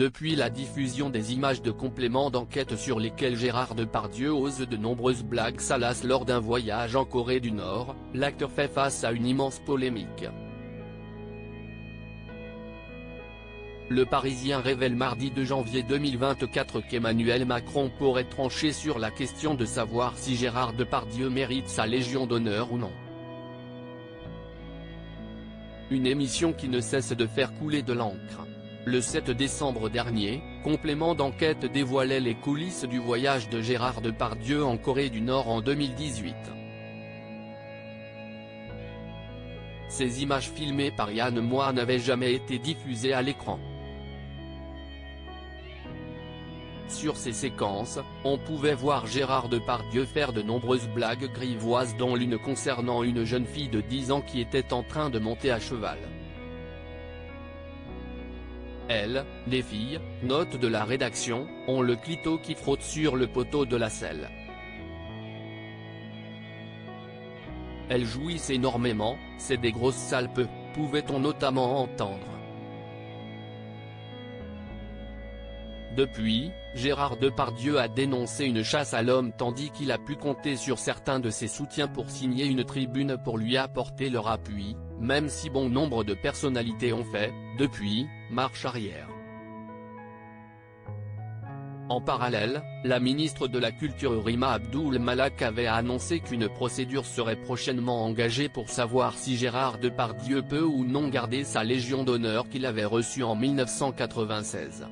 Depuis la diffusion des images de compléments d'enquête sur lesquelles Gérard Depardieu ose de nombreuses blagues salaces lors d'un voyage en Corée du Nord, l'acteur fait face à une immense polémique. Le Parisien révèle mardi 2 janvier 2024 qu'Emmanuel Macron pourrait trancher sur la question de savoir si Gérard Depardieu mérite sa Légion d'honneur ou non. Une émission qui ne cesse de faire couler de l'encre. Le 7 décembre dernier, complément d'enquête dévoilait les coulisses du voyage de Gérard Depardieu en Corée du Nord en 2018. Ces images filmées par Yann Moix n'avaient jamais été diffusées à l'écran. Sur ces séquences, on pouvait voir Gérard Depardieu faire de nombreuses blagues grivoises dont l'une concernant une jeune fille de 10 ans qui était en train de monter à cheval. Elles, les filles, note de la rédaction, ont le clito qui frotte sur le poteau de la selle. Elles jouissent énormément, c'est des grosses salpes, pouvait-on notamment entendre. Depuis, Gérard Depardieu a dénoncé une chasse à l'homme tandis qu'il a pu compter sur certains de ses soutiens pour signer une tribune pour lui apporter leur appui, même si bon nombre de personnalités ont fait, depuis, marche arrière. En parallèle, la ministre de la Culture Rima Abdul Malak avait annoncé qu'une procédure serait prochainement engagée pour savoir si Gérard Depardieu peut ou non garder sa Légion d'honneur qu'il avait reçue en 1996.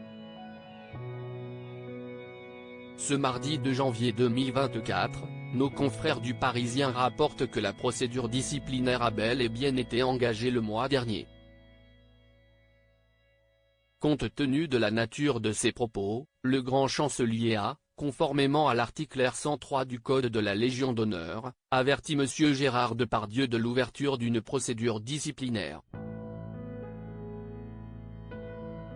Ce mardi 2 janvier 2024, nos confrères du Parisien rapportent que la procédure disciplinaire a bel et bien été engagée le mois dernier. Compte tenu de la nature de ces propos, le grand chancelier a, conformément à l'article R103 du Code de la Légion d'honneur, averti M. Gérard Depardieu de l'ouverture d'une procédure disciplinaire.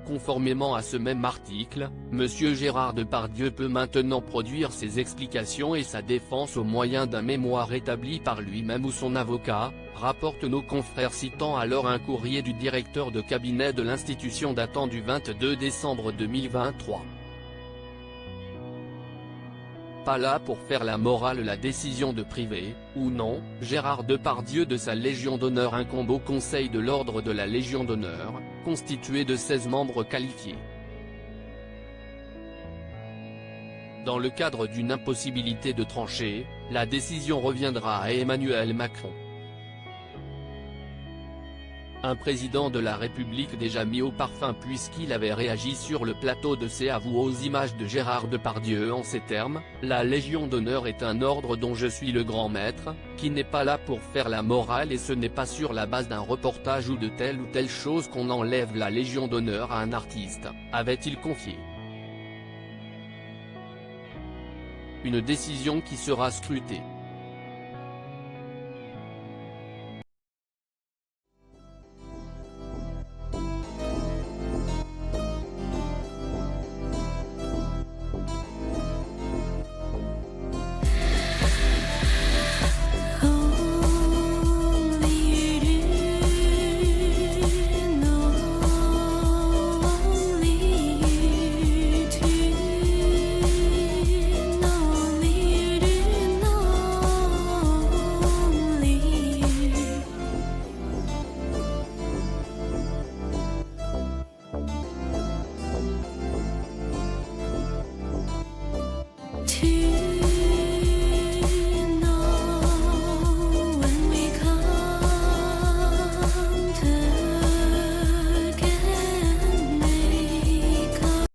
Conformément à ce même article, M. Gérard Depardieu peut maintenant produire ses explications et sa défense au moyen d'un mémoire établi par lui-même ou son avocat, rapportent nos confrères citant alors un courrier du directeur de cabinet de l'institution datant du 22 décembre 2023. Pas là pour faire la morale, la décision de priver, ou non, Gérard Depardieu de sa Légion d'honneur incombe au Conseil de l'Ordre de la Légion d'honneur, constitué de 16 membres qualifiés. Dans le cadre d'une impossibilité de trancher, la décision reviendra à Emmanuel Macron. Un président de la République déjà mis au parfum puisqu'il avait réagi sur le plateau de C'est à vous aux images de Gérard Depardieu en ces termes, « La Légion d'honneur est un ordre dont je suis le grand maître, qui n'est pas là pour faire la morale et ce n'est pas sur la base d'un reportage ou de telle ou telle chose qu'on enlève la Légion d'honneur à un artiste », avait-il confié. Une décision qui sera scrutée.